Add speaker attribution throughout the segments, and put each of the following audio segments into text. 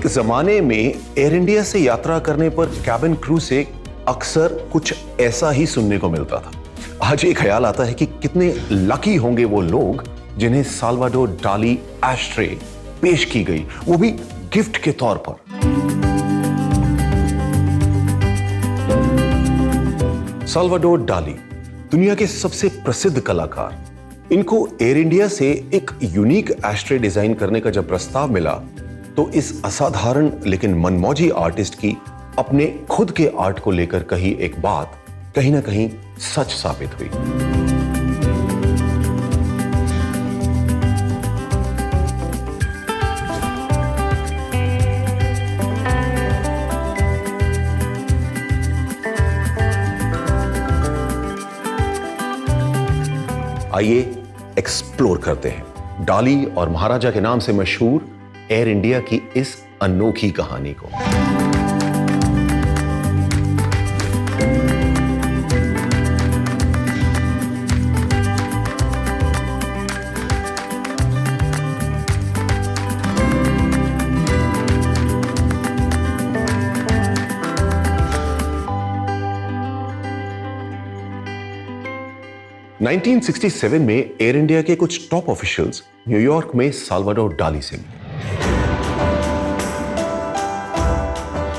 Speaker 1: एक जमाने में एयर इंडिया से यात्रा करने पर कैबिन क्रू से अक्सर कुछ ऐसा ही सुनने को मिलता था। आज ये ख्याल आता है कि कितने लकी होंगे वो लोग जिन्हें साल्वाडोर डाली एशट्रे पेश की गई, वो भी गिफ्ट के तौर पर। साल्वाडोर डाली दुनिया के सबसे प्रसिद्ध कलाकार। इनको एयर इंडिया से एक यूनिक एशट्रे डिजाइन करने का जब प्रस्ताव मिला तो इस असाधारण लेकिन मनमौजी आर्टिस्ट की अपने खुद के आर्ट को लेकर कही एक बात कहीं ना कहीं सच साबित हुई। आइए एक्सप्लोर करते हैं डाली और महाराजा के नाम से मशहूर एयर इंडिया की इस अनोखी कहानी को। नाइनटीन 1967 में एयर इंडिया के कुछ टॉप ऑफिशियल्स न्यूयॉर्क में साल्वाडोर डाली से मिले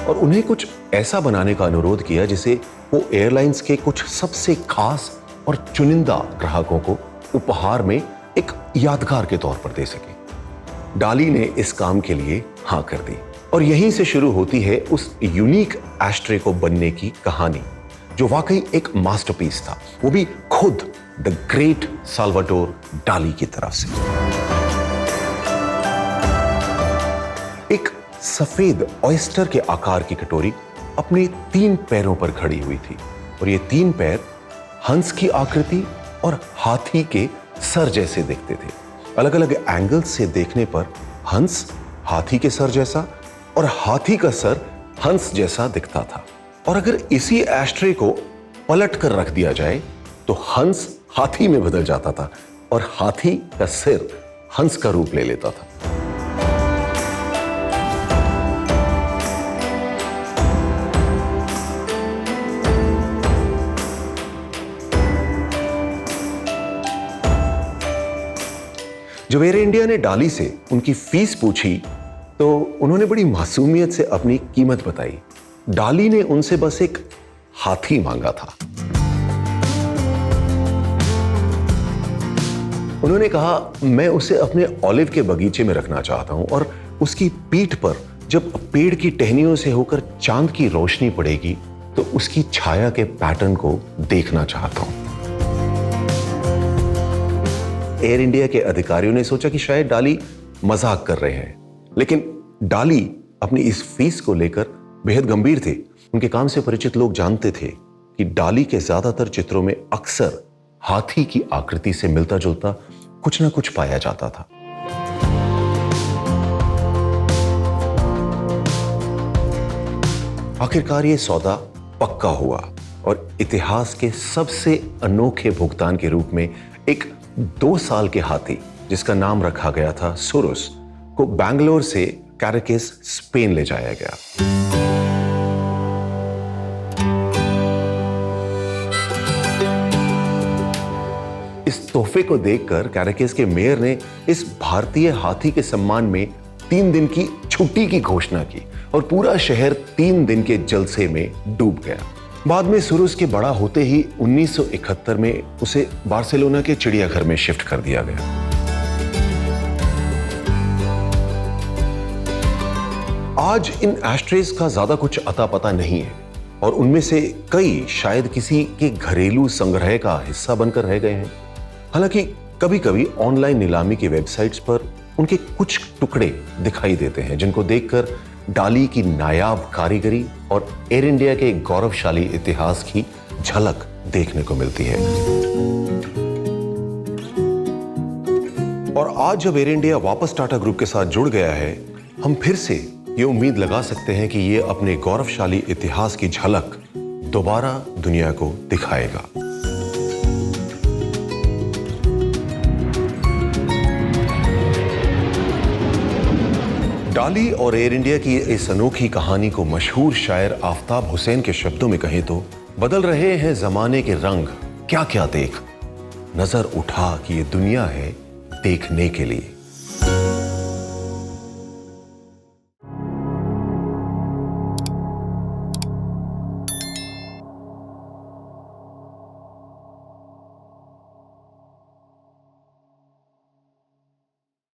Speaker 1: और उन्हें कुछ ऐसा बनाने का अनुरोध किया जिसे वो एयरलाइंस के कुछ सबसे खास और चुनिंदा ग्राहकों को उपहार में एक यादगार के तौर पर दे सके। डाली ने इस काम के लिए हाँ कर दी और यहीं से शुरू होती है उस यूनिक एशट्रे को बनने की कहानी, जो वाकई एक मास्टरपीस था, वो भी खुद द ग्रेट साल्वाडोर डाली की तरफ से। एक सफेद ऑयस्टर के आकार की कटोरी अपने 3 पैरों पर खड़ी हुई थी और ये 3 पैर हंस की आकृति और हाथी के सर जैसे दिखते थे। अलग अलग एंगल से देखने पर हंस हाथी के सर जैसा और हाथी का सर हंस जैसा दिखता था। और अगर इसी एशट्रे को पलट कर रख दिया जाए तो हंस हाथी में बदल जाता था और हाथी का सिर हंस का रूप ले लेता था। जब एयर इंडिया ने डाली से उनकी फीस पूछी तो उन्होंने बड़ी मासूमियत से अपनी कीमत बताई। डाली ने उनसे बस एक हाथी मांगा था। उन्होंने कहा, मैं उसे अपने ऑलिव के बगीचे में रखना चाहता हूं और उसकी पीठ पर जब पेड़ की टहनियों से होकर चांद की रोशनी पड़ेगी तो उसकी छाया के पैटर्न को देखना चाहता हूं। एयर इंडिया के अधिकारियों ने सोचा कि शायद डाली मजाक कर रहे हैं, लेकिन डाली अपनी इस फीस को लेकर बेहद गंभीर थे। उनके काम से परिचित लोग जानते थे कि डाली के ज्यादातर चित्रों में अक्सर हाथी की आकृति से मिलता जुलता कुछ ना कुछ पाया जाता था। आखिरकार ये सौदा पक्का हुआ और इतिहास के सबसे अनोखे भुगतान के रूप में एक 2 साल के हाथी, जिसका नाम रखा गया था सुरुस, को बैंगलोर से कैराकस स्पेन ले जाया गया। इस तोहफे को देखकर कैराकस के मेयर ने इस भारतीय हाथी के सम्मान में 3 दिन की छुट्टी की घोषणा की और पूरा शहर 3 दिन के जलसे में डूब गया। बाद में सुरुस के बड़ा होते ही 1971 में उसे बार्सिलोना के चिड़ियाघर में शिफ्ट कर दिया गया। आज इन एशट्रेज का ज्यादा कुछ अता पता नहीं है और उनमें से कई शायद किसी के घरेलू संग्रह का हिस्सा बनकर रह गए हैं। हालांकि कभी कभी ऑनलाइन नीलामी की वेबसाइट्स पर उनके कुछ टुकड़े दिखाई देते हैं, जिनको देखकर डाली की नायाब कारीगरी और एयर इंडिया के गौरवशाली इतिहास की झलक देखने को मिलती है। और आज जब एयर इंडिया वापस टाटा ग्रुप के साथ जुड़ गया है, हम फिर से ये उम्मीद लगा सकते हैं कि ये अपने गौरवशाली इतिहास की झलक दोबारा दुनिया को दिखाएगा। डाली और एयर इंडिया की इस अनोखी कहानी को मशहूर शायर आफताब हुसैन के शब्दों में कहें तो, बदल रहे हैं जमाने के रंग, क्या क्या देख, नजर उठा कि ये दुनिया है देखने के लिए।